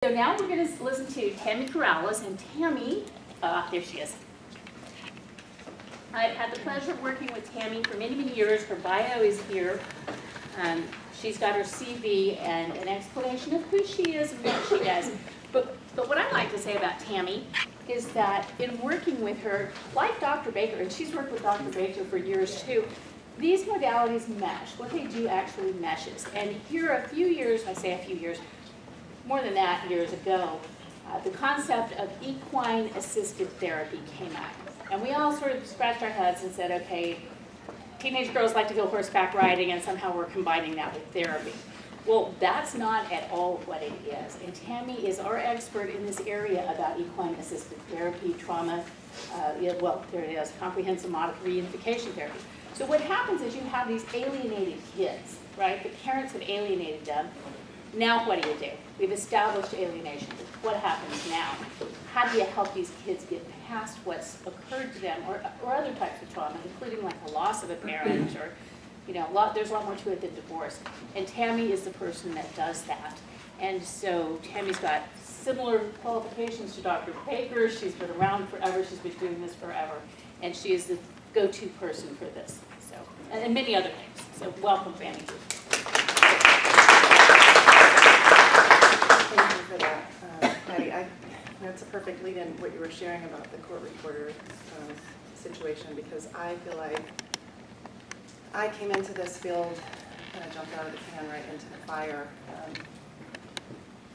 So now we're going to listen to Tammy Corrales, and Tammy, there she is. I've had the pleasure of working with Tammy for many, many years. Her bio is here. She's got her CV and an explanation of who she is and what she does. But what I like to say about Tammy is that in working with her, like Dr. Baker, and she's worked with Dr. Baker for years too, these modalities mesh. What they do actually meshes. And here a few years, I say a few years, more than that, years ago, the concept of equine-assisted therapy came out. And we all sort of scratched our heads and said, okay, teenage girls like to go horseback riding, and somehow we're combining that with therapy. Well, that's not at all what it is. And Tammy is our expert in this area about equine-assisted therapy, trauma, well, there it is, comprehensive reunification therapy. So what happens is you have these alienated kids, right? The parents have alienated them. Now what do? We've established alienation. What happens now? How do you help these kids get past what's occurred to them, or other types of trauma, including like the loss of a parent, or there's a lot more to it than divorce. And Tammy is the person that does that. And so Tammy's got similar qualifications to Dr. Baker. She's been around forever. She's been doing this forever. And she is the go-to person for this. So, and many other things. So welcome, Tammy. Thank you for that, Patty. That's a perfect lead in what you were sharing about the court reporter situation, because I feel like I came into this field, kind of jumped out of the can right into the fire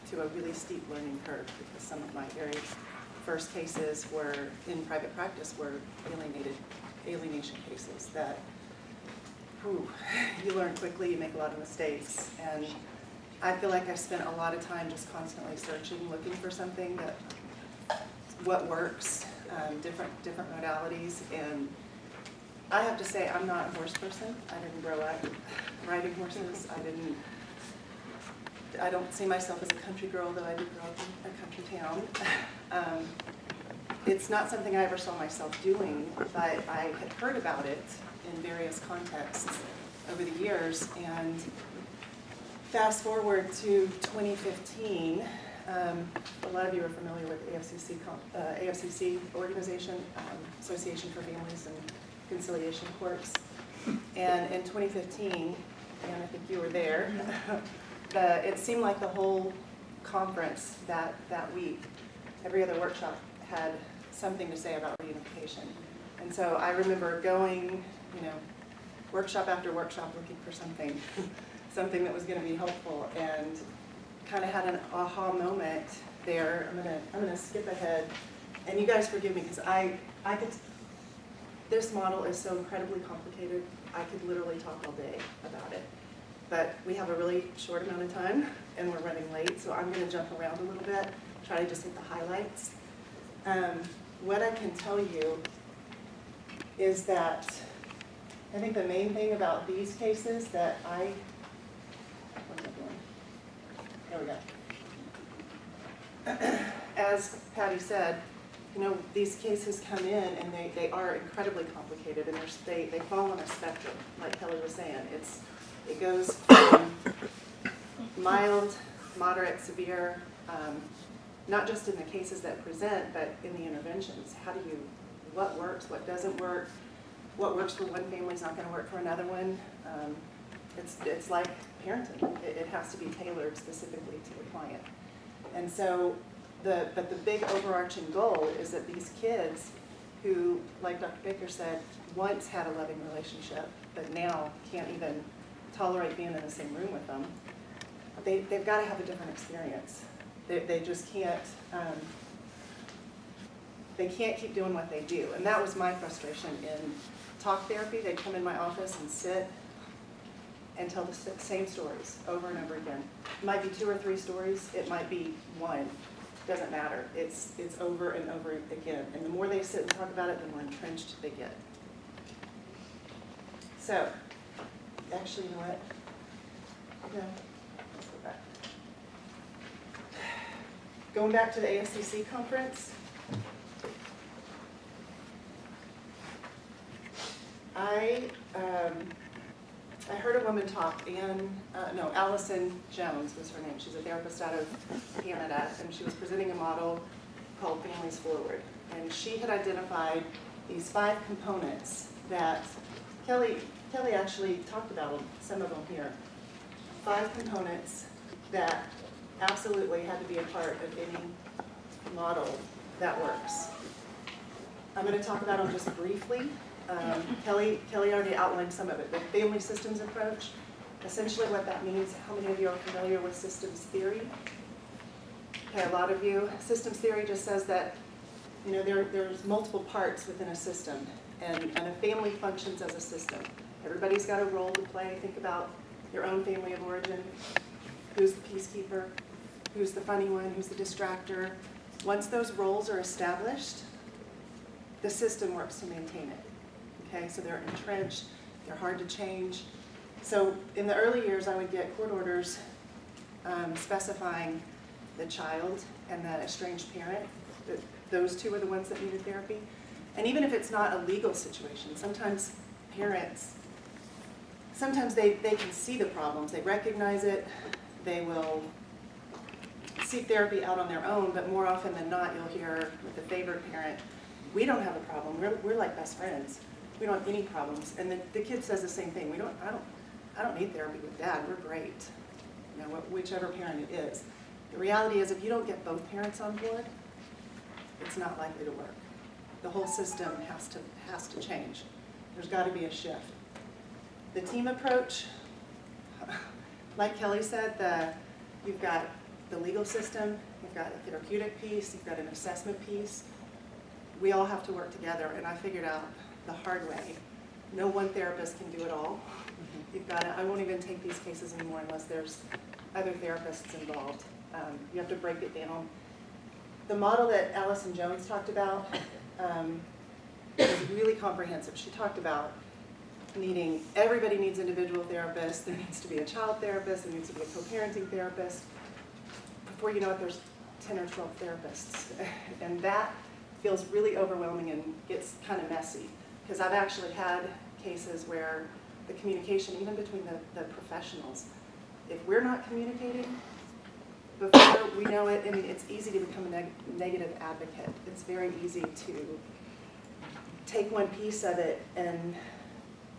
to a really steep learning curve, because some of my very first cases were in private practice were alienation cases that you learn quickly, you make a lot of mistakes, and I feel like I spent a lot of time just constantly searching, looking for something what works, different modalities. And I have to say, I'm not a horse person. I didn't grow up riding horses. I don't see myself as a country girl, though I did grow up in a country town. It's not something I ever saw myself doing, but I had heard about it in various contexts over the years. And fast forward to 2015, a lot of you are familiar with AFCC organization, Association for Families and Conciliation Courts. And in 2015, and I think you were there, it seemed like the whole conference that week, every other workshop had something to say about reunification. And so I remember going, workshop after workshop looking for something that was going to be helpful, and kind of had an aha moment there. I'm gonna skip ahead, and you guys forgive me, because this model is so incredibly complicated. I could literally talk all day about it, but we have a really short amount of time, and we're running late, so I'm going to jump around a little bit, try to just hit the highlights. What I can tell you is that I think the main thing about these cases that what am I doing? There we go. As Patty said, these cases come in and they are incredibly complicated, and they fall on a spectrum, like Kelly was saying. It goes from mild, moderate, severe, not just in the cases that present, but in the interventions. What works, what doesn't work, what works for one family is not going to work for another one. It's like parenting. It has to be tailored specifically to the client. And so, but the big overarching goal is that these kids who, like Dr. Baker said, once had a loving relationship, but now can't even tolerate being in the same room with them, they've got to have a different experience. They just can't, they can't keep doing what they do. And that was my frustration in talk therapy. They'd come in my office and sit and tell the same stories over and over again. It might be 2 or 3 stories. It might be 1. Doesn't matter. It's over and over again. And the more they sit and talk about it, the more entrenched they get. So, actually, you know what? No. Let's go back. Going back to the AFCC conference, I heard a woman talk, Allison Jones was her name. She's a therapist out of Canada, and she was presenting a model called Families Forward. And she had identified these 5 components that Kelly actually talked about some of them here. 5 components that absolutely had to be a part of any model that works. I'm going to talk about them just briefly. Kelly already outlined some of it. The family systems approach, essentially what that means, how many of you are familiar with systems theory? Okay, a lot of you. Systems theory just says that there's multiple parts within a system, and a family functions as a system. Everybody's got a role to play. Think about your own family of origin. Who's the peacekeeper? Who's the funny one? Who's the distractor? Once those roles are established, the system works to maintain it. Okay, so they're entrenched, they're hard to change. So in the early years, I would get court orders specifying the child and the estranged parent. Those 2 are the ones that needed therapy. And even if it's not a legal situation, sometimes parents, they can see the problems, they recognize it, they will seek therapy out on their own, but more often than not, you'll hear with the favored parent, we don't have a problem, we're like best friends. We don't have any problems. And the kid says the same thing. I don't need therapy with Dad, we're great. Whichever parent it is. The reality is if you don't get both parents on board, it's not likely to work. The whole system has to change. There's got to be a shift. The team approach, like Kelly said, you've got the legal system, you've got a therapeutic piece, you've got an assessment piece. We all have to work together, and I figured out the hard way. No one therapist can do it all. You've got to, I won't even take these cases anymore unless there's other therapists involved. You have to break it down. The model that Allison Jones talked about was really comprehensive. She talked about everybody needs individual therapists, there needs to be a child therapist, there needs to be a co-parenting therapist. Before you know it, there's 10 or 12 therapists. And that feels really overwhelming and gets kind of messy. Because I've actually had cases where the communication, even between the professionals, if we're not communicating, before we know it, it's easy to become a negative advocate. It's very easy to take one piece of it and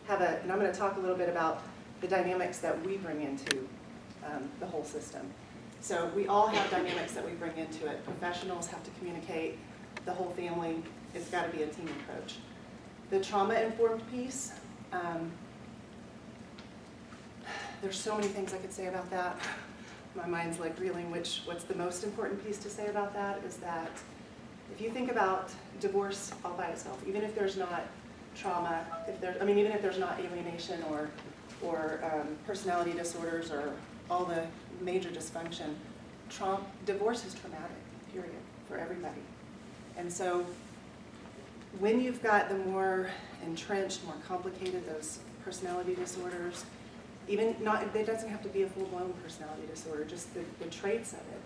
and I'm going to talk a little bit about the dynamics that we bring into the whole system. So we all have dynamics that we bring into it. Professionals have to communicate, the whole family, it's got to be a team approach. The trauma-informed piece, there's so many things I could say about that. My mind's like reeling, what's the most important piece to say about that is that if you think about divorce all by itself, even if there's not trauma, even if there's not alienation or personality disorders or all the major dysfunction, divorce is traumatic, period, for everybody. And so when you've got the more entrenched, more complicated, those personality disorders, it doesn't have to be a full-blown personality disorder, just the traits of it.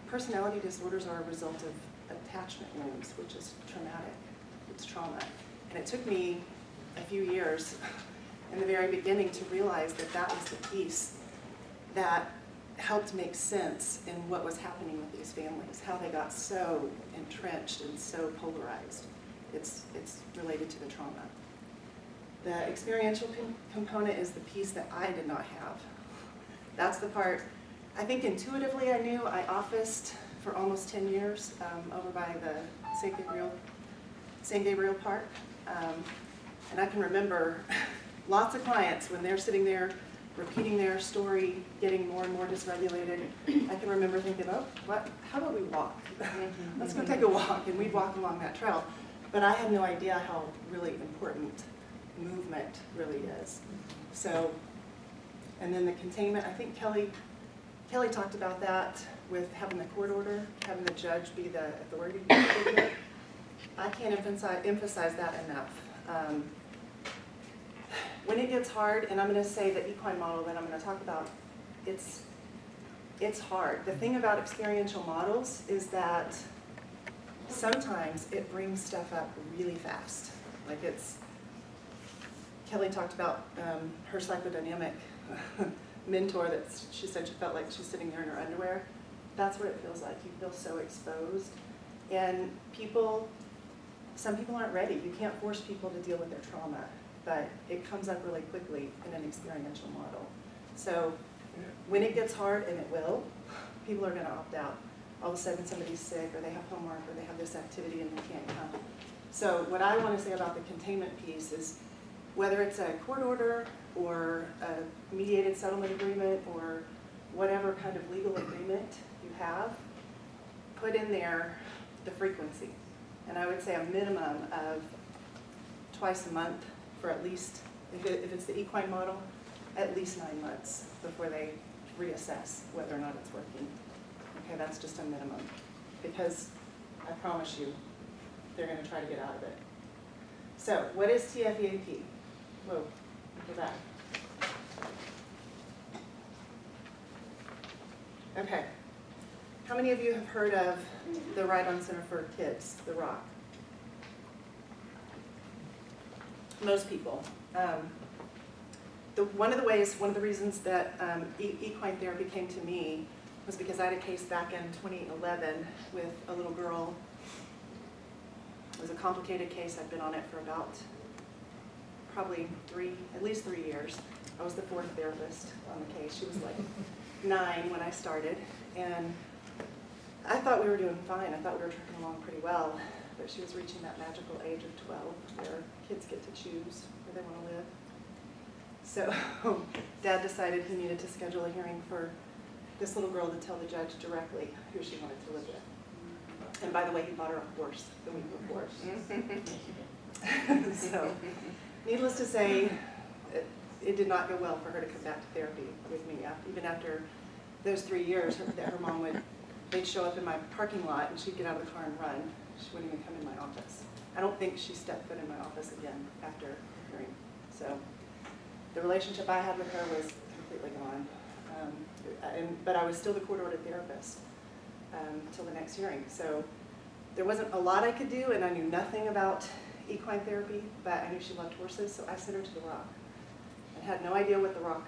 Personality disorders are a result of attachment wounds, which is traumatic. It's trauma. And it took me a few years in the very beginning to realize that that was the piece that helped make sense in what was happening with these families, how they got so entrenched and so polarized. It's related to the trauma. The experiential component is the piece that I did not have. That's the part, I think intuitively I knew. I officed for almost 10 years over by the St. Gabriel Park. And I can remember lots of clients when they're sitting there repeating their story, getting more and more dysregulated. I can remember thinking, how about we walk? Let's go take a walk. And we'd walk along that trail. But I had no idea how really important movement really is. So, and then the containment, I think Kelly talked about that with having the court order, having the judge be the authority figure. I can't emphasize that enough. When it gets hard, and I'm going to say the equine model that I'm going to talk about, it's hard. The thing about experiential models is that sometimes it brings stuff up really fast. Like Kelly talked about her psychodynamic mentor that she said she felt like she's sitting there in her underwear. That's what it feels like. You feel so exposed. And some people aren't ready. You can't force people to deal with their trauma, but it comes up really quickly in an experiential model. So when it gets hard, and it will, people are going to opt out. All of a sudden somebody's sick, or they have homework, or they have this activity and they can't come. So what I want to say about the containment piece is, whether it's a court order or a mediated settlement agreement or whatever kind of legal agreement you have, put in there the frequency. And I would say a minimum of twice a month for at least, if it's the equine model, at least 9 months before they reassess whether or not it's working. Okay, that's just a minimum. Because I promise you, they're going to try to get out of it. So, what is Tf Vap? Whoa, look at that. Okay. How many of you have heard of the Ride-On Center for Kids, the ROC? Most people. One of the reasons that equine therapy came to me was because I had a case back in 2011 with a little girl. It was a complicated case. I'd been on it for about probably at least three years. I was the fourth therapist on the case. She was like 9 when I started, and I thought we were doing fine. I thought we were trucking along pretty well, but she was reaching that magical age of 12 where kids get to choose where they want to live. So Dad decided he needed to schedule a hearing for this little girl to tell the judge directly who she wanted to live with. And by the way, he bought her a horse the week before. So, needless to say, it did not go well for her to come back to therapy with me. Even after those 3 years, her mom they'd show up in my parking lot and she'd get out of the car and run. She wouldn't even come in my office. I don't think she stepped foot in my office again after the hearing. So the relationship I had with her was completely gone. But I was still the court-ordered therapist until the next hearing. So there wasn't a lot I could do, and I knew nothing about equine therapy, but I knew she loved horses, so I sent her to the ROC. I had no idea what the ROC,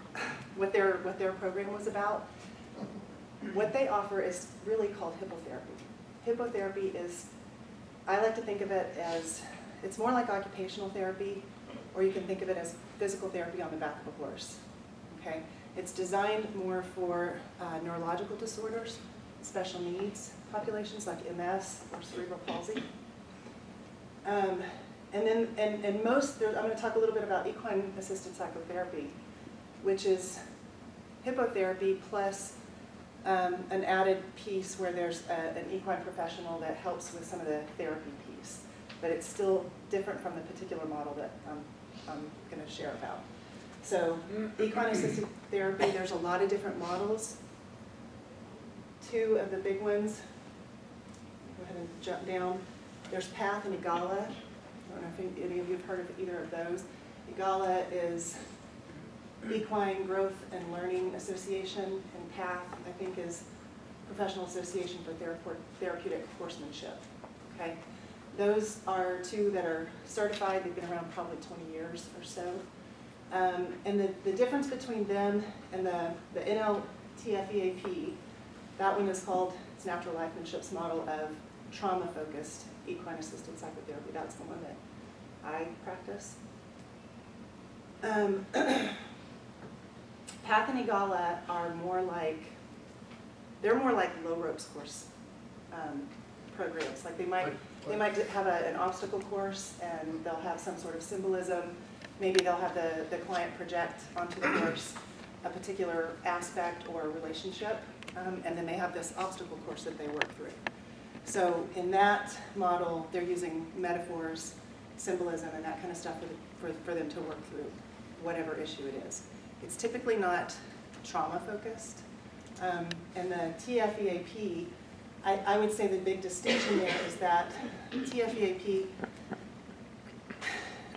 what their program was about. What they offer is really called hippotherapy. Hippotherapy is, I like to think of it as, it's more like occupational therapy, or you can think of it as physical therapy on the back of a horse. Okay? It's designed more for neurological disorders, special needs populations like MS or cerebral palsy. I'm going to talk a little bit about equine-assisted psychotherapy, which is hippotherapy plus an added piece where there's an equine professional that helps with some of the therapy piece. But it's still different from the particular model that I'm going to share about. So equine-assisted therapy, there's a lot of different models. Two of the big ones, go ahead and jump down. There's PATH and EGALA. I don't know if any of you have heard of either of those. EGALA is Equine Growth and Learning Association, and PATH, I think, is Professional Association for Therapeutic Horsemanship. Okay? Those are two that are certified. They've been around probably 20 years or so. And the difference between them and the NLTFEAP, that one is called, it's Natural Lifemanship's model of trauma-focused equine-assisted psychotherapy. That's the one that I practice. PATH and EGALA are more like, they're more like low ropes course programs. Like they might have an obstacle course, and they'll have some sort of symbolism. Maybe they'll have the client project onto the course a particular aspect or relationship, and then they have this obstacle course that they work through. So in that model, they're using metaphors, symbolism, and that kind of stuff for them to work through whatever issue it is. It's typically not trauma-focused. And the TFEAP, I would say the big distinction there is that TFEAP,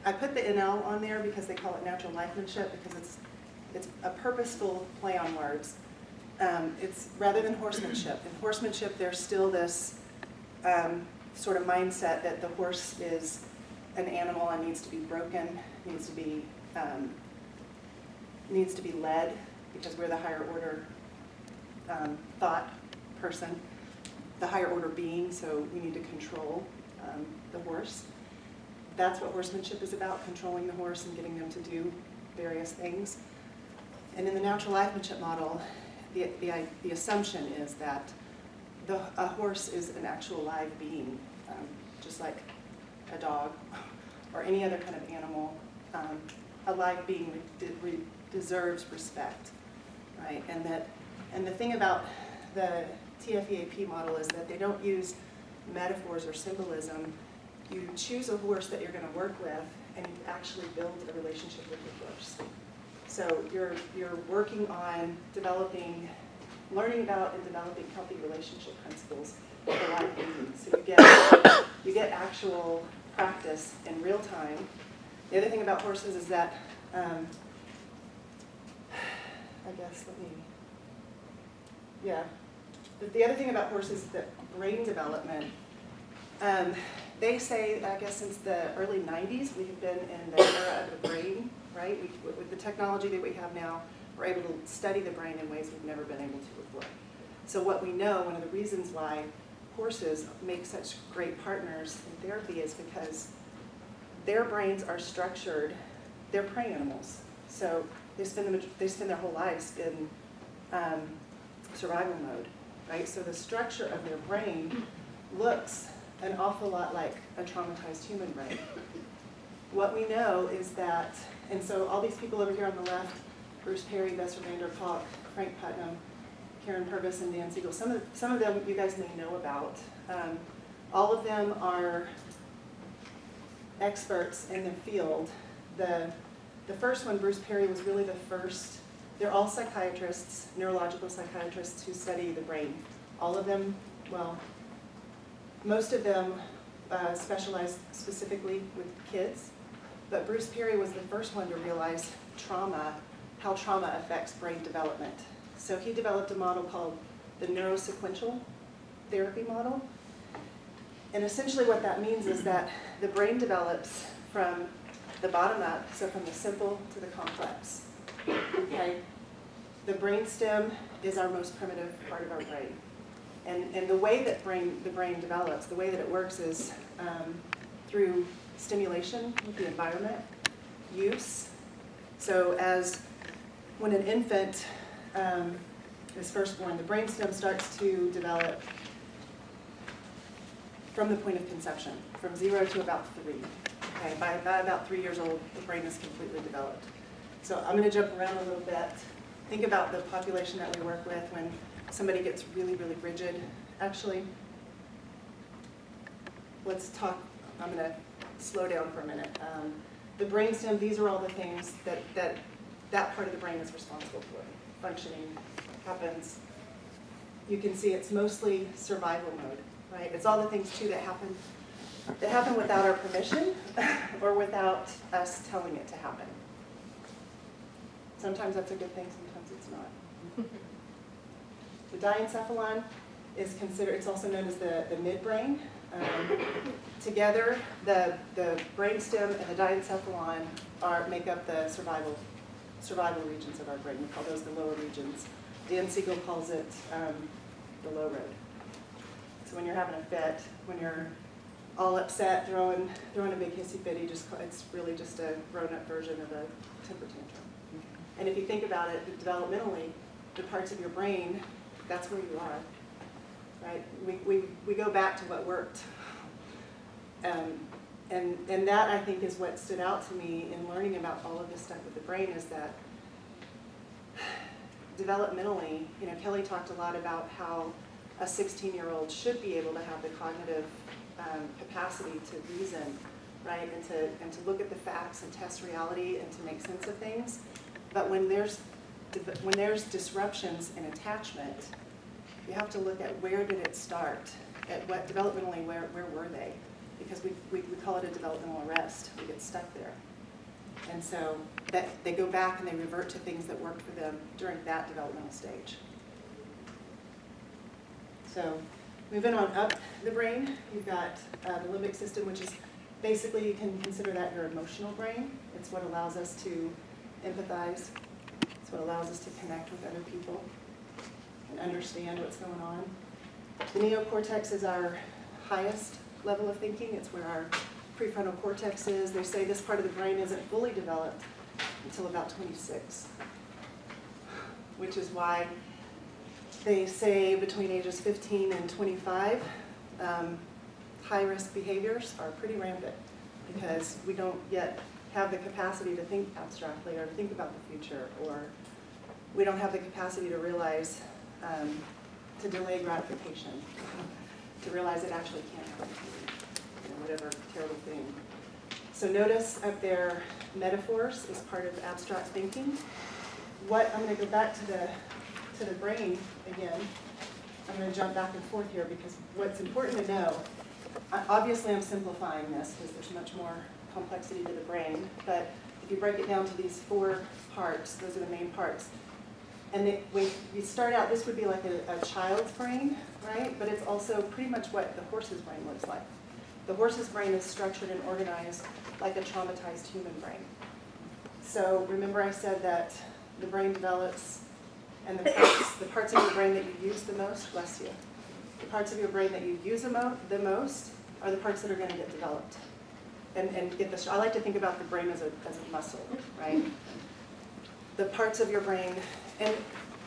I put the NL on there because they call it natural lifemanship, because it's a purposeful play on words. It's rather than horsemanship. In horsemanship, there's still this sort of mindset that the horse is an animal and needs to be broken, needs to be needs to be led because we're the higher order thought person, the higher order being, so we need to control the horse. That's what horsemanship is about, controlling the horse and getting them to do various things. And in the natural livemanship model, the assumption is that a horse is an actual live being, just like a dog or any other kind of animal. A live being deserves respect, right? And the thing about the TF model is that they don't use metaphors or symbolism. You choose a horse that you're going to work with, and you actually build a relationship with the horse. So you're working on learning about and developing healthy relationship principles with a live being. So you get actual practice in real time. The other thing about horses is that, the other thing about horses is that brain development, they say, I guess since the early 90s, we have been in the era of the brain, right? With the technology that we have now, we're able to study the brain in ways we've never been able to before. So what we know, one of the reasons why horses make such great partners in therapy is because their brains are structured, they're prey animals. So they spend their whole lives in survival mode, right? So the structure of their brain looks an awful lot like a traumatized human brain. What we know is that, and so all these people over here on the left, Bruce Perry, Besser Vander Kolk, Frank Putnam, Karen Purvis, and Dan Siegel, some of them you guys may know about. All of them are experts in the field. The first one, Bruce Perry, was really the first. They're all psychiatrists, neurological psychiatrists who study the brain. All of them, well, most of them specialize specifically with kids, but Bruce Perry was the first one to realize how trauma affects brain development. So he developed a model called the Neuro Sequential therapy model. And essentially what that means is that the brain develops from the bottom up, so from the simple to the complex. Okay? The brainstem is our most primitive part of our brain. And the way that the brain develops, the way that it works is through stimulation with the environment, use. So when an infant is first born, the brainstem starts to develop from the point of conception, from 0 to about 3. Okay, by about 3 years old, the brain is completely developed. So I'm going to jump around a little bit. Think about the population that we work with when somebody gets really, really rigid. Actually, let's talk, I'm going to slow down for a minute. The brainstem, these are all the things that part of the brain is responsible for. Functioning happens. You can see it's mostly survival mode, right? It's all the things too that happen without our permission or without us telling it to happen. Sometimes that's a good thing, sometimes it's not. The diencephalon is considered, it's also known as the midbrain. Together, the brainstem and the diencephalon make up the survival regions of our brain. We call those the lower regions. Dan Siegel calls it the low road. So when you're having a fit, when you're all upset, throwing a big hissy fit, it's really just a grown-up version of a temper tantrum. And if you think about it developmentally, the parts of your brain, that's where you are, right? We go back to what worked. And that, I think, is what stood out to me in learning about all of this stuff with the brain, is that developmentally, Kelly talked a lot about how a 16-year-old should be able to have the cognitive capacity to reason, right, and to look at the facts and test reality and to make sense of things. But when there's disruptions in attachment, you have to look at where did it start, at what developmentally where were they, because we call it a developmental arrest. We get stuck there, and so that they go back and they revert to things that worked for them during that developmental stage. So moving on up the brain, you've got the limbic system, which is basically, you can consider that your emotional brain. It's what allows us to empathize. It's what allows us to connect with other people and understand what's going on. The neocortex is our highest level of thinking. It's where our prefrontal cortex is. They say this part of the brain isn't fully developed until about 26, which is why they say between ages 15 and 25, high-risk behaviors are pretty rampant because we don't yet have the capacity to think abstractly or to think about the future, or we don't have the capacity to realize, to delay gratification, to realize it actually can happen to you, whatever terrible thing. So notice up there, metaphors is part of abstract thinking. I'm going to go back to the brain again. I'm going to jump back and forth here because what's important to know, obviously I'm simplifying this because there's much more complexity to the brain, but if you break it down to these 4 parts, those are the main parts. And when you start out, this would be like a child's brain, right? But it's also pretty much what the horse's brain looks like. The horse's brain is structured and organized like a traumatized human brain. So remember I said that the brain develops, and the parts of your brain that you use the most, bless you, the parts of your brain that you use the most are the parts that are going to get developed. And get this, I like to think about the brain as a muscle, right? The parts of your brain, and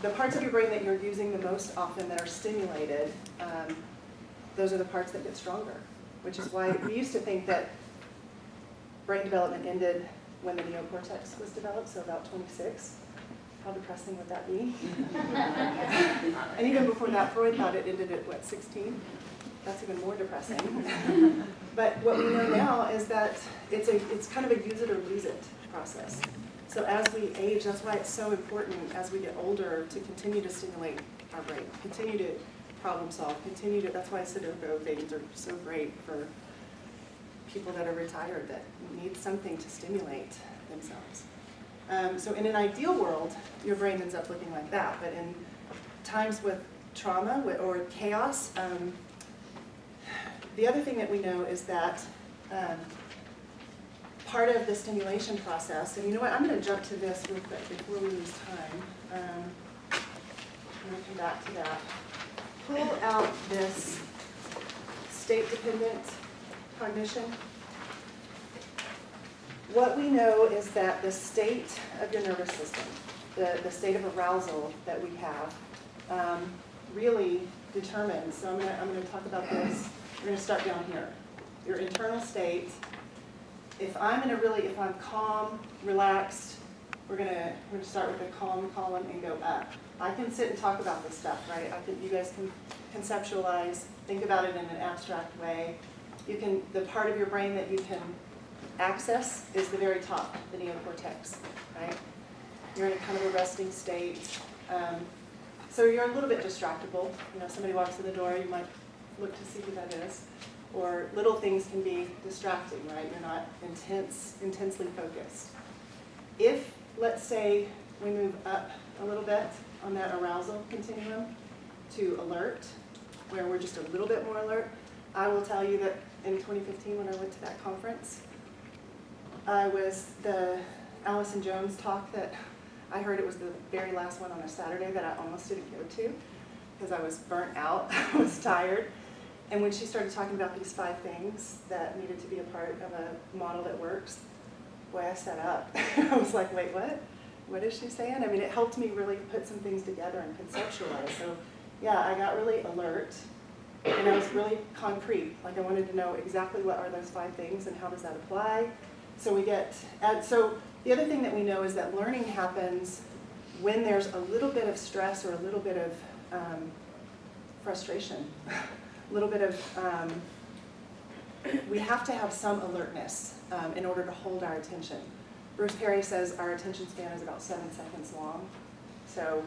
the parts of your brain that you're using the most often that are stimulated, those are the parts that get stronger, which is why we used to think that brain development ended when the neocortex was developed, so about 26. How depressing would that be? And even before that, Freud thought it ended at, what, 16? That's even more depressing. But what we know now is that it's kind of a use it or lose it process. So as we age, that's why it's so important as we get older to continue to stimulate our brain, continue to problem solve, that's why Sudoku games are so great for people that are retired that need something to stimulate themselves. So in an ideal world, your brain ends up looking like that, but in times with trauma or chaos, the other thing that we know is that part of the stimulation process, and you know what, I'm going to jump to this real quick before we lose time. I'm going to come back to that. Pull out this state-dependent cognition. What we know is that the state of your nervous system, the state of arousal that we have, really determines, so I'm going to talk about this. We're going to start down here. Your internal state. If I'm calm, relaxed, we're going to start with a calm column and go up. I can sit and talk about this stuff, right? You guys can conceptualize, think about it in an abstract way. The part of your brain that you can access is the very top, the neocortex, right? You're in a kind of a resting state. So you're a little bit distractible. Somebody walks in the door, you might look to see who that is. Or little things can be distracting, right? You're not intensely focused. If, let's say, we move up a little bit on that arousal continuum to alert, where we're just a little bit more alert, I will tell you that in 2015 when I went to that conference, the Allison Jones talk that I heard, it was the very last one on a Saturday that I almost didn't go to because I was burnt out, I was tired. And when she started talking about these 5 things that needed to be a part of a model that works, boy, I sat up. I was like, wait, what? What is she saying? I mean, it helped me really put some things together and conceptualize. So yeah, I got really alert and I was really concrete. Like I wanted to know exactly what are those 5 things and how does that apply? So so the other thing that we know is that learning happens when there's a little bit of stress or a little bit of frustration. A little bit of, we have to have some alertness in order to hold our attention. Bruce Perry says our attention span is about 7 seconds long. So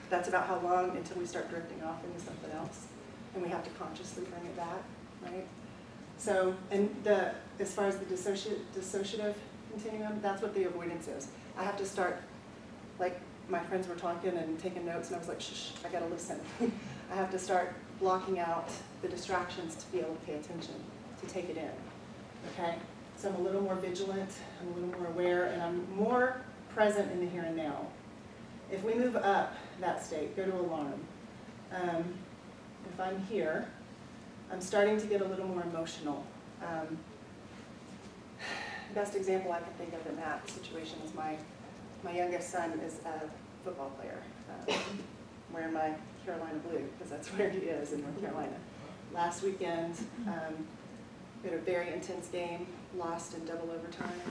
that's about how long until we start drifting off into something else. And we have to consciously bring it back, right? So, and as far as the dissociative continuum, that's what the avoidance is. I have to start, like my friends were talking and taking notes and I was like, shh, I gotta listen. I have to start blocking out the distractions to be able to pay attention, to take it in. okay? So I'm a little more vigilant, I'm a little more aware, and I'm more present in the here and now. If we move up that state, go to alarm. If I'm here, I'm starting to get a little more emotional. Best example I can think of in that situation is my youngest son is a football player, wearing my Carolina blue, because that's where he is, in North Carolina. Last weekend, we had a very intense game, lost in double overtime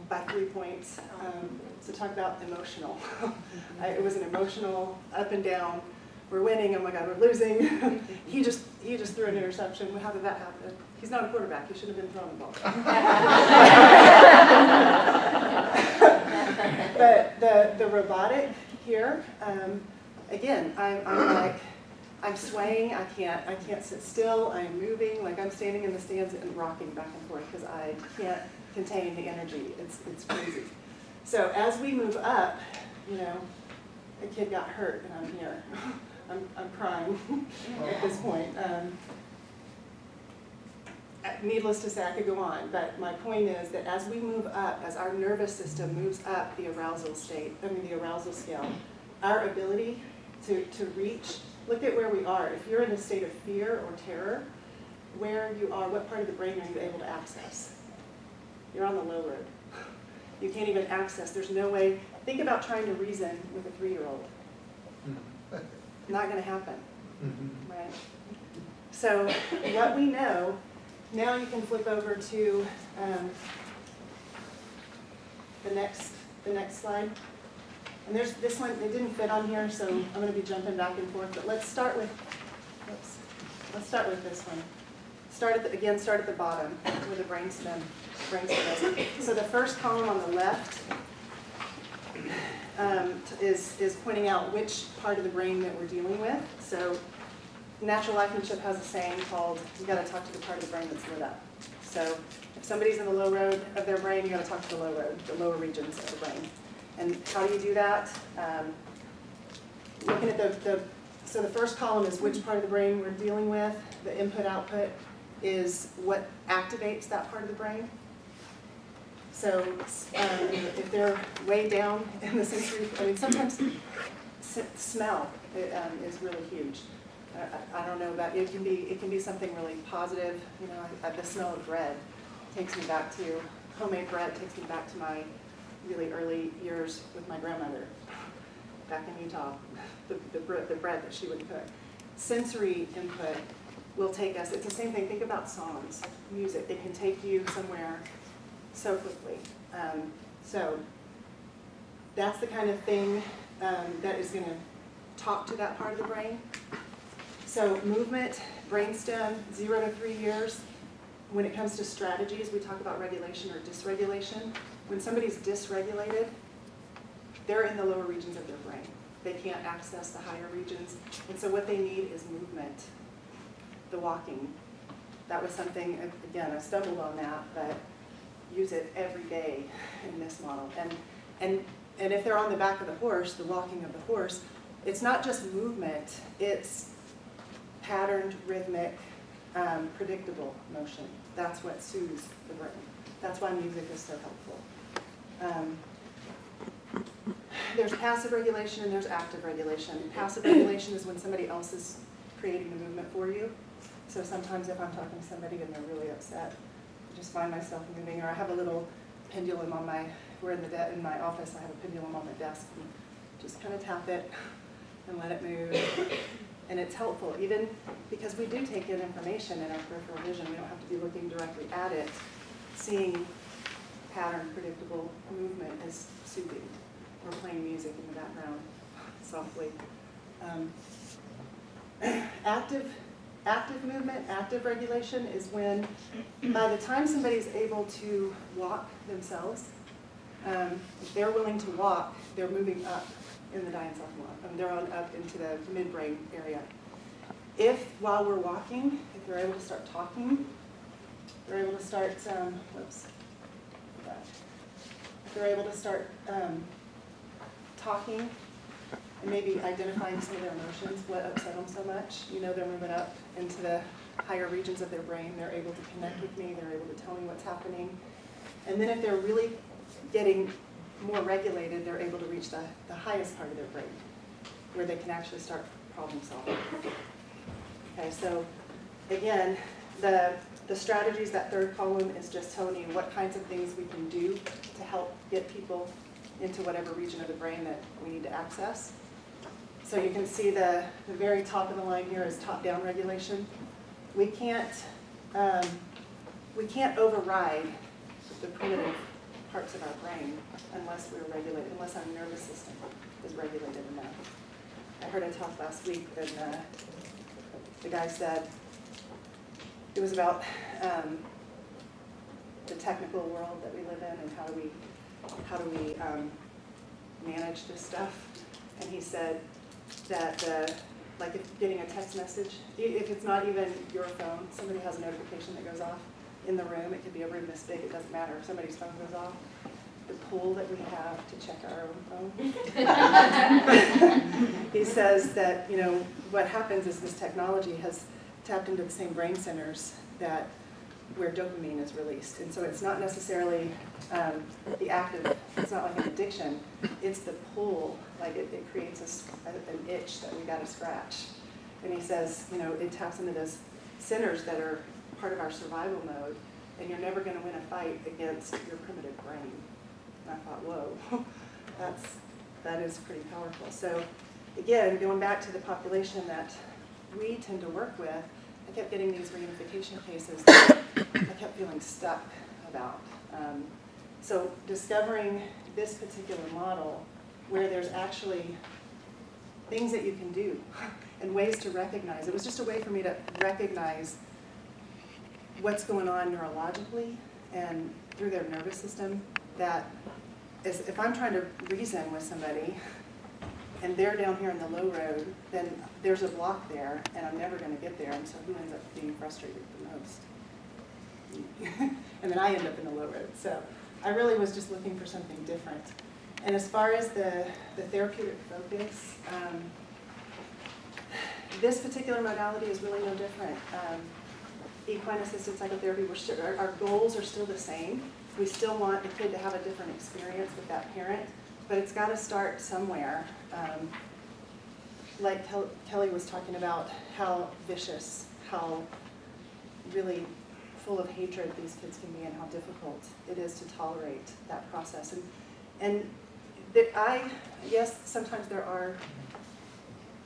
by 3 points. So talk about emotional. It was an emotional up and down. We're winning, oh my God, we're losing. He just threw an interception. How did that happen? He's not a quarterback, he shouldn't have been throwing the ball. But the robotic here, again, I'm swaying, I can't sit still, I'm moving, like I'm standing in the stands and rocking back and forth because I can't contain the energy. It's crazy. So as we move up, you know, a kid got hurt and I'm here. I'm crying at this point. Needless to say, I could go on, but my point is that as we move up, as our nervous system moves up the arousal scale, our ability to reach, look at where we are. If you're in a state of fear or terror, where you are, what part of the brain are you able to access? You're on the low road. You can't even access, there's no way. Think about trying to reason with a 3-year-old. Not going to happen, right? So what we know, now you can flip over to the next slide. And there's this one, it didn't fit on here, so I'm going to be jumping back and forth. But let's start with this one. Start at the bottom where the brainstem is. So the first column on the left is pointing out which part of the brain that we're dealing with. So natural life has a saying called, you got to talk to the part of the brain that's lit up. So if somebody's in the low road of their brain, you got to talk to the low road, the lower regions of the brain. And how do you do that? Looking at so the first column is which part of the brain we're dealing with. The input-output is what activates that part of the brain. So if they're way down in the sensory, I mean, sometimes smell is really huge. I don't know about it. It can be something really positive. You know, the smell of bread takes me back to homemade bread. Takes me back to my really early years with my grandmother back in Utah. The bread that she would cook. Sensory input will take us. It's the same thing. Think about songs, music. It can take you somewhere so quickly. So that's the kind of thing that is going to talk to that part of the brain. So movement, brainstem, 0 to 3 years. When it comes to strategies, we talk about regulation or dysregulation. When somebody's dysregulated, they're in the lower regions of their brain. They can't access the higher regions. And so what they need is movement, the walking. That was something, again, I stumbled on that, but use it every day in this model. And if they're on the back of the horse, the walking of the horse, it's not just movement, it's patterned, rhythmic, predictable motion. That's what soothes the brain. That's why music is so helpful. There's passive regulation and there's active regulation. Passive regulation is when somebody else is creating the movement for you. So sometimes if I'm talking to somebody and they're really upset, I just find myself moving, or I have a little pendulum on in my office, I have a pendulum on the desk, and just kind of tap it and let it move. And it's helpful, even because we do take in information in our peripheral vision. We don't have to be looking directly at it. Seeing pattern, predictable movement is soothing. Or playing music in the background softly. Active movement, active regulation is when, by the time somebody's able to walk themselves, if they're willing to walk, they're moving up in the diencephalon. They're on up into the midbrain area. If, while we're walking, if they're able to start talking, they're able to start, if they're able to start talking, and maybe identifying some of their emotions, what upset them so much. You know, they're moving up into the higher regions of their brain. They're able to connect with me. They're able to tell me what's happening. And then if they're really getting more regulated, they're able to reach the highest part of their brain, where they can actually start problem solving. Okay, so again, the strategies, that third column is just telling you what kinds of things we can do to help get people into whatever region of the brain that we need to access. So you can see the very top of the line here is top-down regulation. We can't override the primitive parts of our brain unless we're regulated, unless our nervous system is regulated enough. I heard a talk last week, and the guy said it was about the technical world that we live in and how do we manage this stuff. And he said that like if getting a text message, if it's not even your phone, somebody has a notification that goes off in the room. It could be a room this big, it doesn't matter. If somebody's phone goes off, the pull that we have to check our own phone. He says that, you know, what happens is this technology has tapped into the same brain centers that where dopamine is released. And so it's not necessarily the active, it's not like an addiction, it's the pull, like it creates an itch that we gotta scratch. And he says, you know, it taps into those centers that are part of our survival mode, and you're never gonna win a fight against your primitive brain. And I thought, whoa, that is pretty powerful. So again, going back to the population that we tend to work with, I kept getting these reunification cases that I kept feeling stuck about. So discovering this particular model where there's actually things that you can do and ways to recognize. It was just a way for me to recognize what's going on neurologically and through their nervous system, that is, if I'm trying to reason with somebody and they're down here in the low road, then there's a block there, and I'm never going to get there, and so who ends up being frustrated the most? And then I end up in the low road. So I really was just looking for something different. And as far as the therapeutic focus, this particular modality is really no different. Equine-assisted psychotherapy, our goals are still the same. We still want the kid to have a different experience with that parent, but it's got to start somewhere. Like Kelly was talking about, how vicious, how really full of hatred these kids can be, and how difficult it is to tolerate that process. And yes, sometimes there are,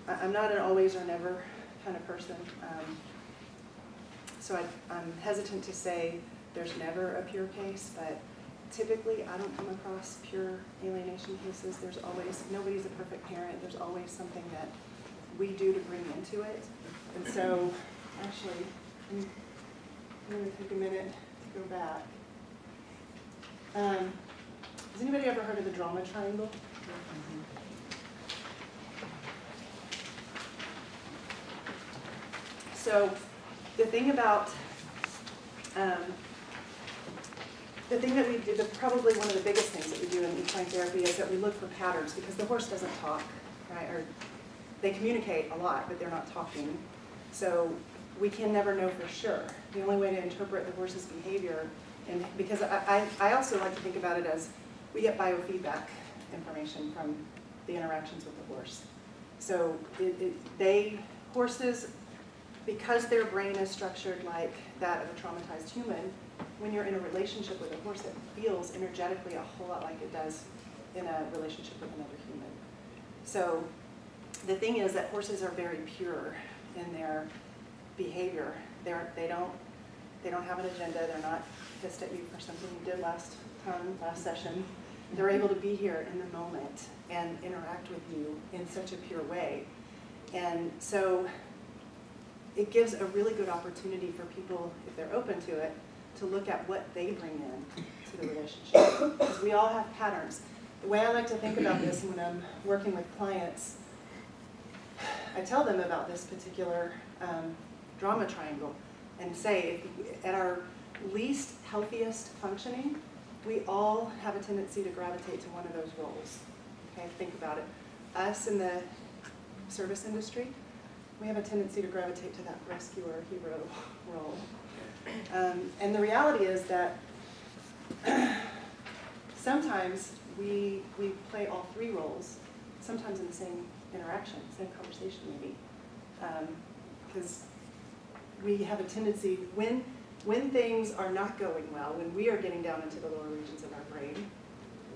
I'm not an always or never kind of person. So I'm hesitant to say there's never a pure case, but typically I don't come across pure alienation cases. There's always, nobody's a perfect parent. There's always something that we do to bring into it. And so, actually, I'm going to take a minute to go back. Has anybody ever heard of the drama triangle? So the thing about, the thing that we do, probably one of the biggest things that we do in equine therapy is that we look for patterns, because the horse doesn't talk, right? Or they communicate a lot, but they're not talking. So we can never know for sure. The only way to interpret the horse's behavior, and because I also like to think about it as we get biofeedback information from the interactions with the horse. So horses, because their brain is structured like that of a traumatized human, when you're in a relationship with a horse, it feels energetically a whole lot like it does in a relationship with another human. So the thing is that horses are very pure in their behavior. They don't have an agenda. They're not pissed at you for something you did last session. They're able to be here in the moment and interact with you in such a pure way. And so it gives a really good opportunity for people, if they're open to it, to look at what they bring in to the relationship. Because we all have patterns. The way I like to think about this when I'm working with clients, I tell them about this particular drama triangle and say, at our least healthiest functioning, we all have a tendency to gravitate to one of those roles. Okay, think about it. us in the service industry, we have a tendency to gravitate to that rescuer, hero role. And the reality is that sometimes we play all three roles, sometimes in the same interaction, same conversation maybe. Because we have a tendency, when things are not going well, when we are getting down into the lower regions of our brain,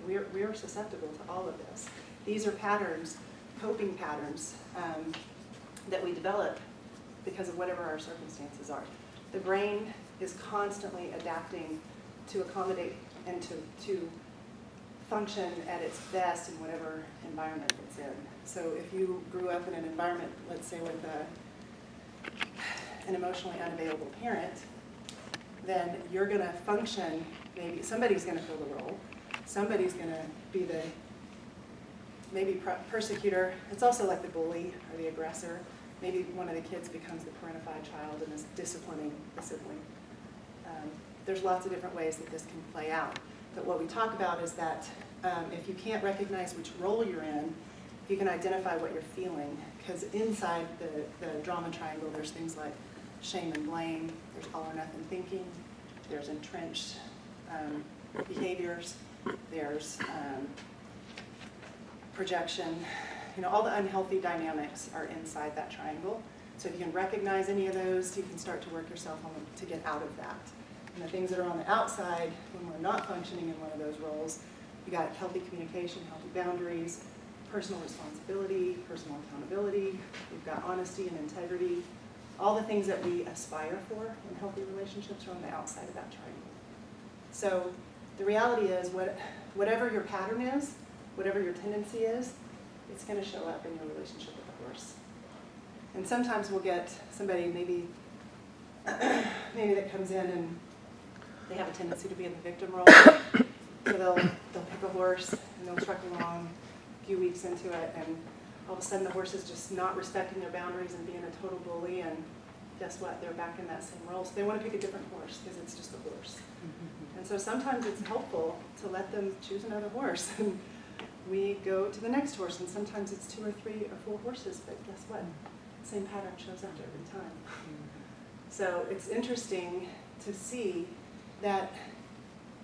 we're susceptible to all of this. These are patterns, coping patterns, that we develop because of whatever our circumstances are. The brain is constantly adapting to accommodate and to function at its best in whatever environment it's in. So if you grew up in an environment, let's say with an emotionally unavailable parent, then you're going to function, maybe somebody's going to fill the role, somebody's going to be the maybe persecutor. It's also like the bully or the aggressor. Maybe one of the kids becomes the parentified child and is disciplining the sibling. There's lots of different ways that this can play out. But what we talk about is that if you can't recognize which role you're in, you can identify what you're feeling. Because inside the drama triangle, there's things like shame and blame, there's all or nothing thinking, there's entrenched behaviors, there's projection. You know, all the unhealthy dynamics are inside that triangle. So if you can recognize any of those, you can start to work yourself on to get out of that. And the things that are on the outside, when we're not functioning in one of those roles, you got healthy communication, healthy boundaries, personal responsibility, personal accountability, we've got honesty and integrity. All the things that we aspire for in healthy relationships are on the outside of that triangle. So the reality is, whatever your pattern is, whatever your tendency is, it's going to show up in your relationship with the horse. And sometimes we'll get somebody maybe that comes in and they have a tendency to be in the victim role. So they'll pick a horse and they'll truck along a few weeks into it, and all of a sudden the horse is just not respecting their boundaries and being a total bully, and guess what? They're back in that same role. So they want to pick a different horse because it's just a horse. And so sometimes it's helpful to let them choose another horse. And we go to the next horse, and sometimes it's 2 or 3 or 4 horses, but guess what? Same pattern shows up every time. So it's interesting to see that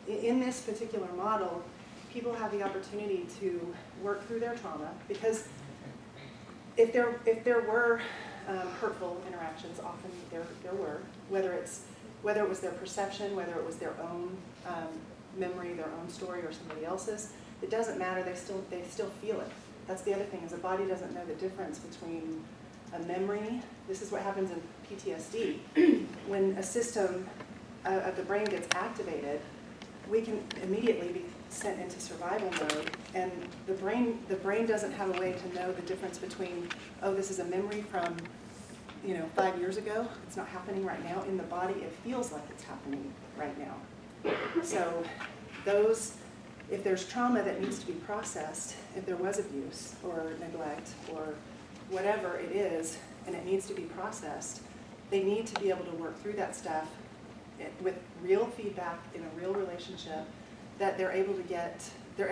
in this particular model, people have the opportunity to work through their trauma, because if there were hurtful interactions, often there were, whether it was their perception, whether it was their own memory, their own story, or somebody else's, it doesn't matter. They still feel it. That's the other thing, is the body doesn't know the difference between a memory. This is what happens in PTSD. When a system of the brain gets activated, we can immediately be sent into survival mode, and the brain doesn't have a way to know the difference between, oh, this is a memory from 5 years ago. It's not happening right now. In the body, it feels like it's happening right now. So if there's trauma that needs to be processed, if there was abuse or neglect or whatever it is, and it needs to be processed, they need to be able to work through that stuff with real feedback in a real relationship, that they're able to get. They're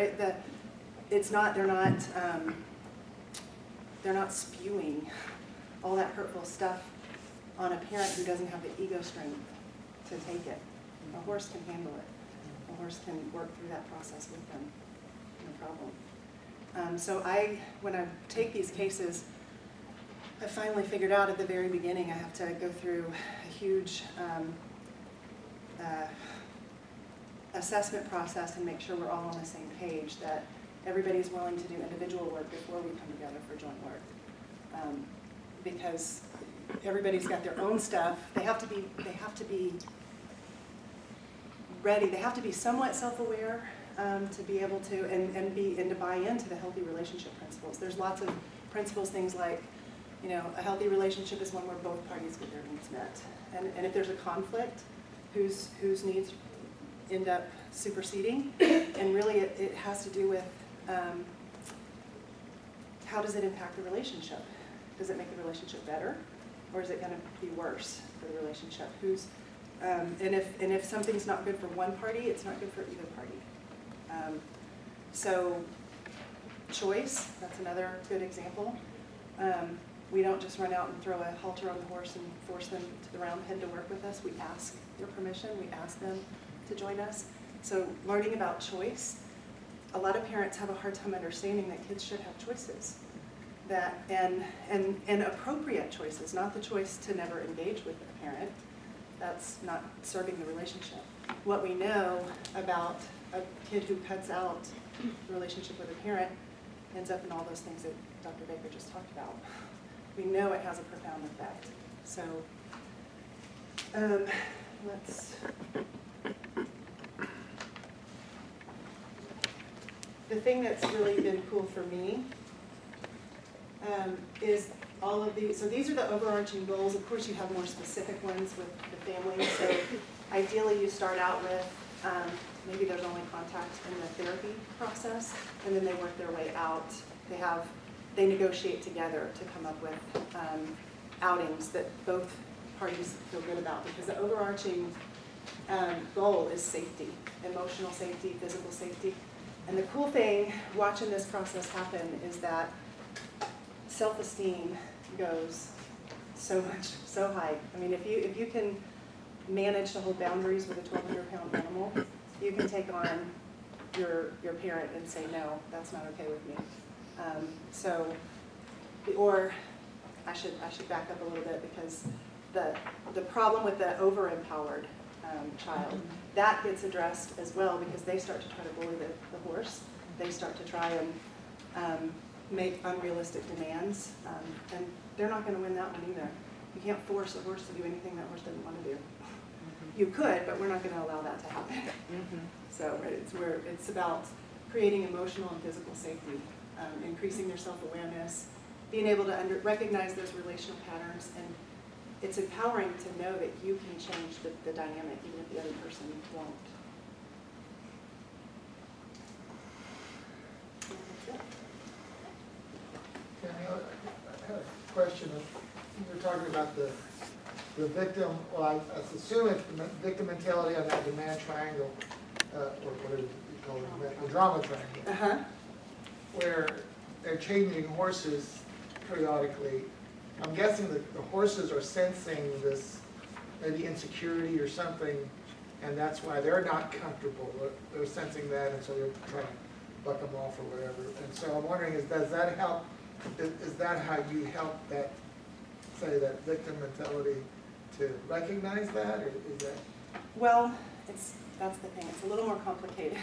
not spewing all that hurtful stuff on a parent who doesn't have the ego strength to take it. A horse can handle it. A horse can work through that process with them, no problem. So when I take these cases, I finally figured out at the very beginning I have to go through a huge assessment process and make sure we're all on the same page, that everybody's willing to do individual work before we come together for joint work. Because everybody's got their own stuff. They have to be ready. They have to be somewhat self-aware to be able to and to buy into the healthy relationship principles. There's lots of principles, things like, a healthy relationship is one where both parties get their needs met. And if there's a conflict, whose needs end up superseding, and really it has to do with how does it impact the relationship? Does it make the relationship better, or is it going to be worse for the relationship? And if something's not good for one party, it's not good for either party. So choice, that's another good example. We don't just run out and throw a halter on the horse and force them to the round pen to work with us. We ask their permission, we ask them to join us. So learning about choice, a lot of parents have a hard time understanding that kids should have choices. And appropriate choices, not the choice to never engage with a parent. That's not serving the relationship. What we know about a kid who cuts out the relationship with a parent ends up in all those things that Dr. Baker just talked about. We know it has a profound effect. So the thing that's really been cool for me is all of these. So these are the overarching goals. Of course, you have more specific ones with the family. So ideally, you start out with maybe there's only contact in the therapy process, and then they work their way out. They negotiate together to come up with outings that both parties feel good about, because the overarching goal is safety, emotional safety, physical safety. And the cool thing watching this process happen is that self-esteem goes so high. I mean, if you can manage to hold boundaries with a 1,200-pound animal, you can take on your parent and say, no, that's not okay with me. Or I should back up a little bit, because the problem with the over-empowered child, that gets addressed as well, because they start to try to bully the horse. They start to try and make unrealistic demands, and they're not going to win that one either. You can't force a horse to do anything that horse doesn't want to do. You could, but we're not going to allow that to happen. So it's about creating emotional and physical safety, increasing their self-awareness, being able to recognize those relational patterns, and it's empowering to know that you can change the dynamic even if the other person won't. Tammy, I had a question. You were talking about the victim, well, I assume it's the victim mentality on that demand triangle, or whatever you call it, the drama triangle, where they're changing horses periodically. I'm guessing that the horses are sensing this maybe insecurity or something, and that's why they're not comfortable. They're sensing that, and so they're trying to buck them off or whatever. And so I'm wondering, does that help? Is that how you help that, say, that victim mentality to recognize that, or is that? Well, that's the thing. It's a little more complicated.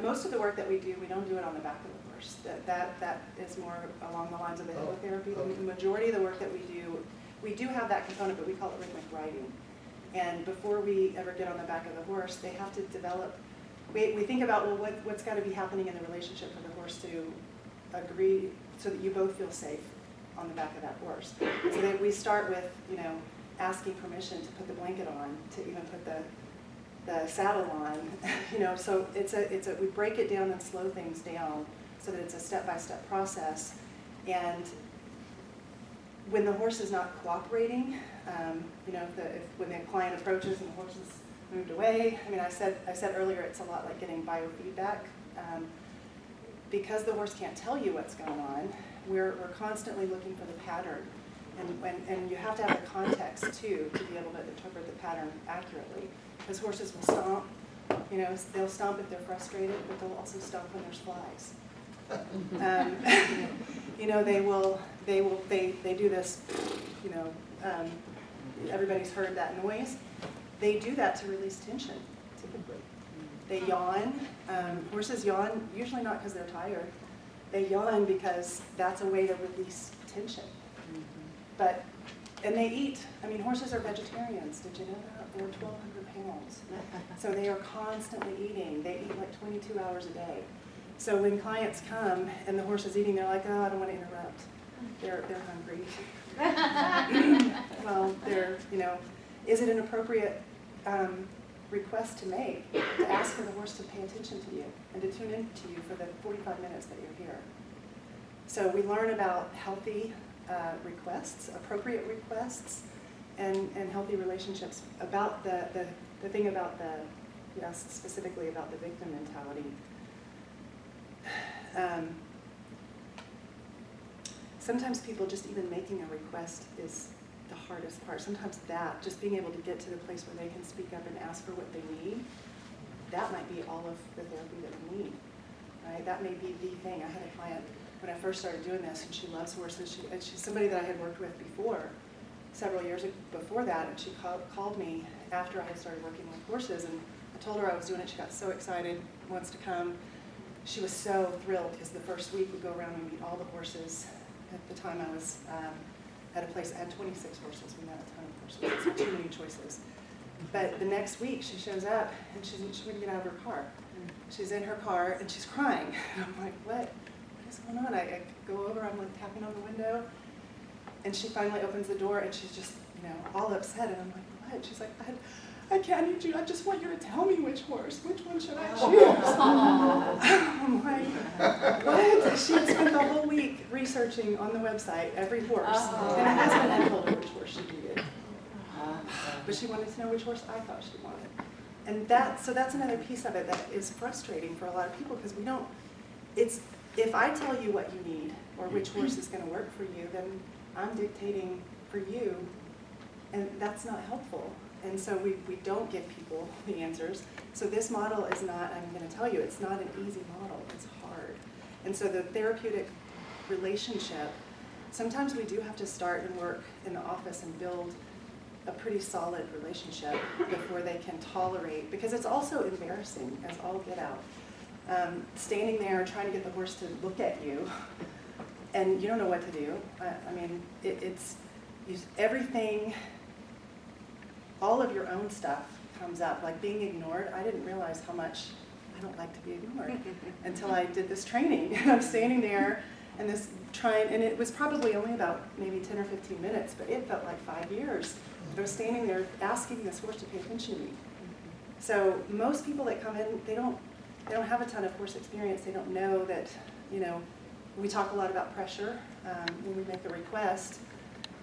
Most of the work that we do, we don't do it on the back of the horse. That is more along the lines of the hypnotherapy. Okay. The majority of the work that we do have that component, but we call it rhythmic riding. And before we ever get on the back of the horse, they have to develop. We think about, well, what's got to be happening in the relationship for the horse to agree, so that you both feel safe on the back of that horse. So that we start with, asking permission to put the blanket on, to even put the saddle on, so we break it down and slow things down so that it's a step-by-step process. And when the horse is not cooperating, when the client approaches and the horse is moved away, I said earlier, it's a lot like getting biofeedback. Because the horse can't tell you what's going on, we're constantly looking for the pattern. And you have to have the context, too, to be able to interpret the pattern accurately. Because horses will stomp, they'll stomp if they're frustrated, but they'll also stomp when there's flies. They do this, everybody's heard that noise. They do that to release tension, typically. They yawn. Horses yawn, usually not because they're tired. They yawn because that's a way to release tension. And they eat. Horses are vegetarians. Did you know that? They're 1,200 pounds. So they are constantly eating. They eat like 22 hours a day. So when clients come and the horse is eating, they're like, oh, I don't want to interrupt. They're hungry. Well, is it an appropriate request to make, to ask for the horse to pay attention to you and to tune in to you for the 45 minutes that you're here? So we learn about healthy requests, appropriate requests, and healthy relationships. About the thing about specifically about the victim mentality. sometimes people just even making a request is the hardest part. Sometimes that, just being able to get to the place where they can speak up and ask for what they need, that might be all of the therapy that we need, right? That may be the thing. I had a client when I first started doing this, and she loves horses. And she's somebody that I had worked with before, several years before that, and she called me after I had started working with horses, and I told her I was doing it. She got so excited, wants to come. She was so thrilled because the first week we go around and meet all the horses. At the time I was at a place that had 26 horses. We met a ton of horses, so too many choices. But the next week she shows up and she wouldn't get out of her car. She's in her car and she's crying. And I'm like, what is going on? I go over, I'm like tapping on the window, and she finally opens the door and she's just, all upset. And I'm like, what? She's like, I can't eat you. I just want you to tell me which horse. Which one should I choose? I'm like, what? She had spent the whole week researching on the website every horse. And her husband had told her which horse she needed. But she wanted to know which horse I thought she wanted. And so that's another piece of it that is frustrating for a lot of people, because we don't, if I tell you what you need or which horse is going to work for you, then I'm dictating for you, and that's not helpful. And so we don't give people the answers. So this model is not, I'm going to tell you, it's not an easy model. It's hard. And so the therapeutic relationship, sometimes we do have to start and work in the office and build a pretty solid relationship before they can tolerate, because it's also embarrassing as all get out. Standing there trying to get the horse to look at you, and you don't know what to do. I mean, it's everything. All of your own stuff comes up, like being ignored. I didn't realize how much I don't like to be ignored until I did this training. And I'm standing there and and it was probably only about maybe 10 or 15 minutes, but it felt like 5 years. I was standing there asking this horse to pay attention to me. So most people that come in, they don't have a ton of horse experience. They don't know that, we talk a lot about pressure when we make a request.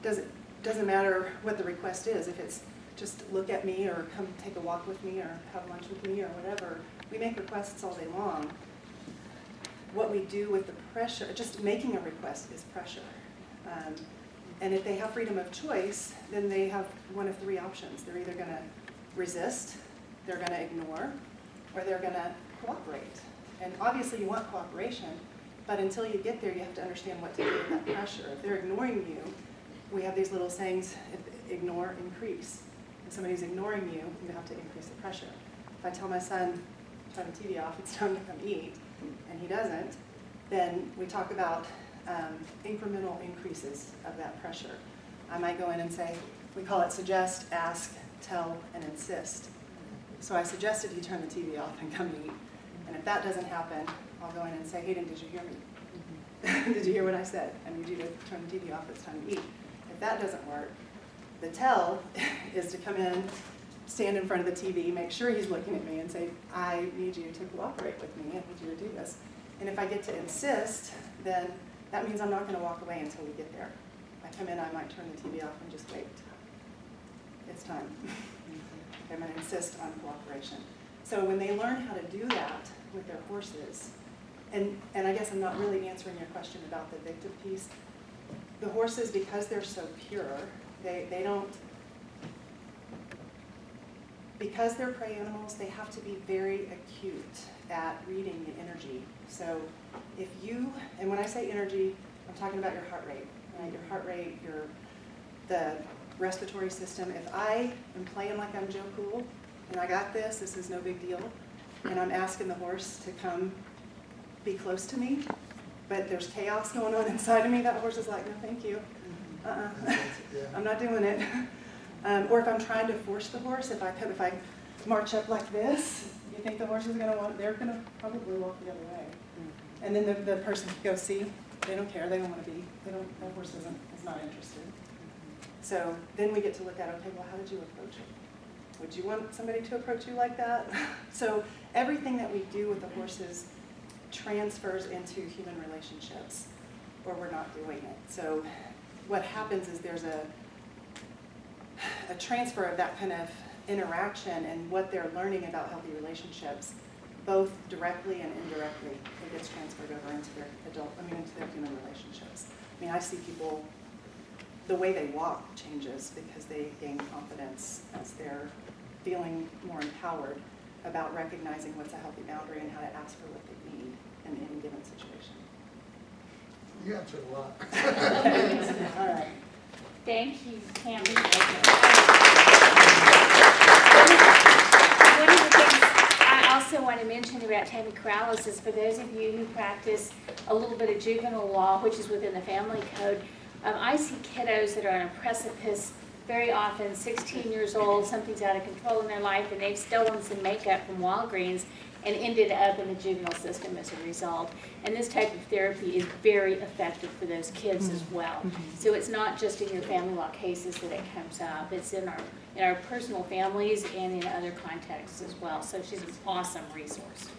Doesn't matter what the request is. If it's just look at me or come take a walk with me or have lunch with me or whatever. We make requests all day long. What we do with the pressure, just making a request is pressure. And if they have freedom of choice, then they have one of three options. They're either going to resist, they're going to ignore, or they're going to cooperate. And obviously you want cooperation, but until you get there, you have to understand what to do with that pressure. If they're ignoring you, we have these little sayings, ignore, increase. If somebody's ignoring you, you have to increase the pressure. If I tell my son, turn the TV off, it's time to come eat, and he doesn't, then we talk about incremental increases of that pressure. I might go in and say, we call it suggest, ask, tell, and insist. So I suggested he turn the TV off and come eat, and if that doesn't happen, I'll go in and say, Hayden, did you hear me? Did you hear what I said? I need you to turn the TV off, it's time to eat. If that doesn't work, the tell is to come in, stand in front of the TV, make sure he's looking at me and say, I need you to cooperate with me, I need you to do this. And if I get to insist, then that means I'm not going to walk away until we get there. If I come in, I might turn the TV off and just wait. It's time. I'm going to insist on cooperation. So when they learn how to do that with their horses, and I guess I'm not really answering your question about the victim piece, the horses, because they're so pure, they don't, because they're prey animals, they have to be very acute at reading the energy. So if you, and when I say energy, I'm talking about your heart rate, right? Your heart rate, the respiratory system. If I am playing like I'm Joe Cool, and I got this is no big deal, and I'm asking the horse to come be close to me, but there's chaos going on inside of me, that horse is like, no thank you. I'm not doing it. Or if I'm trying to force the horse, if I march up like this, you think the horse is going to want, they're going to probably walk the other way. And then the person can go, see, they don't care, they don't want to be, that horse is not interested. So then we get to look at, okay, well, how did you approach it? Would you want somebody to approach you like that? So everything that we do with the horses transfers into human relationships, or we're not doing it. So what happens is there's a transfer of that kind of interaction and what they're learning about healthy relationships, both directly and indirectly. It gets transferred over into their into their human relationships. I mean, I see people, the way they walk changes because they gain confidence as they're feeling more empowered about recognizing what's a healthy boundary and how to ask for what they need in any given situation. You answered a lot. All right. Thank you, Tammy. One of the things I also want to mention about Tammy Corrales is for those of you who practice a little bit of juvenile law, which is within the family code, I see kiddos that are on a precipice very often, 16 years old, something's out of control in their life, and they've stolen some makeup from Walgreens and ended up in the juvenile system as a result. And this type of therapy is very effective for those kids as well. So it's not just in your family law cases that it comes up, it's in our personal families and in other contexts as well. So she's an awesome resource.